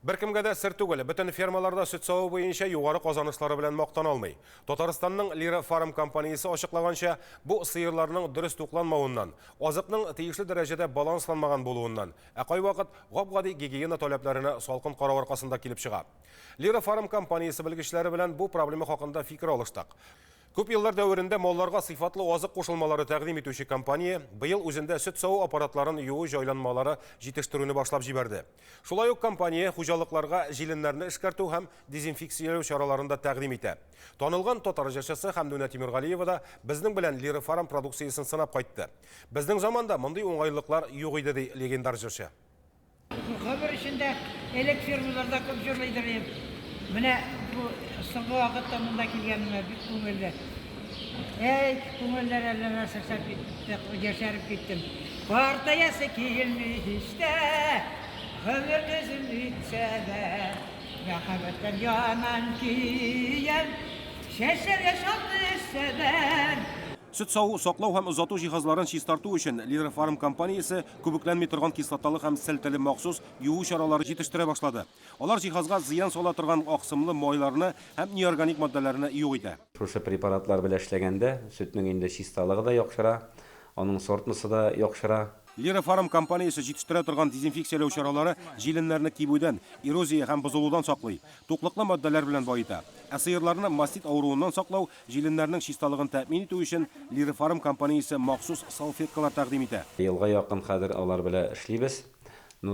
Bir kimge de sir түгел, bütün fermalarda süt sağı boyunca yukarı kazanışları bilen maqtan almay. Tataristanның Lira Farm kompaniyası açıklagancha, bu sıyırlarının dürüst to'qlanmawından, azıqның teyişli derecede balanslanmagan boluğundan, aqay vaqt gapgadi gigiyena talablarini salqın qarab arqasında kelip çıqa. Lira Farm kompaniyası bilgiçleri bilen bu problemi haqında fikir alıştaq. Көп yıllar dövründe mollarga sıfatlı azık koşulmaları təqdim etüşü kompaniya bıyıl özünde süt sağı aparatların yuğu joylanmaları жетiştirүүnü başlap jiberdi. Şulay ok kompaniya hujalıklarga jilinlerini işkartу hem dezinfeksiyalау şaralarında təqdim etə. Tanılgan Tatar jaşası Hamduna Timirgaliyeva da bizning bilen Lira Farm produksiyaсын sınap qaytdı. Bizning zamanda mınдай oңайлыклар юк иде ди legendar jaşı. Xabar içinde elek firmalarda көп jörleydireyim. Mine bu soğuk vakitte bunda kelgenime bir köngülde. Köngüller ellerine sırsap geçerip gittim. Partayası kelmişte, ömür gözüm bitse de, rahabetten yaman kiyen, şeşer yaşandı isteden. Süt sağı saqlау hem uzatу jihazların çistartу için Lira Farm kompaniyası köbüklenmey turgan kislotalı hem siltili maxsus yuğu şaraları жетiştire başladı. Olar jihazga ziyan sala turgan aqsımlı moylarını hem neorganik maddelerini yoq edi. Şuşa preparatlar bilan ishlaganda sütning indi chistalığı da yo'qshira, onun sortmisi da yo'qshira. Lira Farm kompaniyası жетiştire turgan dezinfeksiyalау şaraları jilinlerini kibuydan, eroziya hem bozuludan saqlay, to'qliqli moddalar bilan boyita. Asıyırlarını mastit avruundan saqlау jilinlerinin çistalığını təmin etүү için Lira Farm kompaniyası maxsus salfetkalar təqdim etə. Yılga yaqin hozir ular bilan ishlaymiz.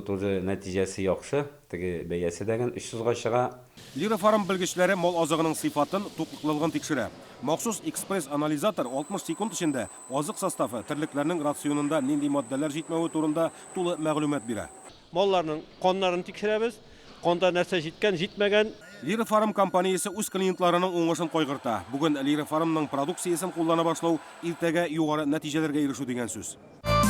Тоже natijasi yaxshi. Tigi bayasi degan 300 ga chiqa. Lira Farm bilgiçleri mol azıqının sifatın, to'qliqlılığını tekşire. Maxsus ekspres analizator 60 sekund içinde azıq sastafı tirliklerinin rasyonunda nindi maddeler jetmevi turunda tulu məlumat bire. Mollarning qonlarini tekshiramiz. Qonda narsa jetgan, jetmagan. Lira Farm kompaniyası o'z klientlarının oңышын qoyğırta. Bugün Lira Farmның produksiyaсын qo'llana başlау ertaga yuqori natijalarga erişүү degan söz.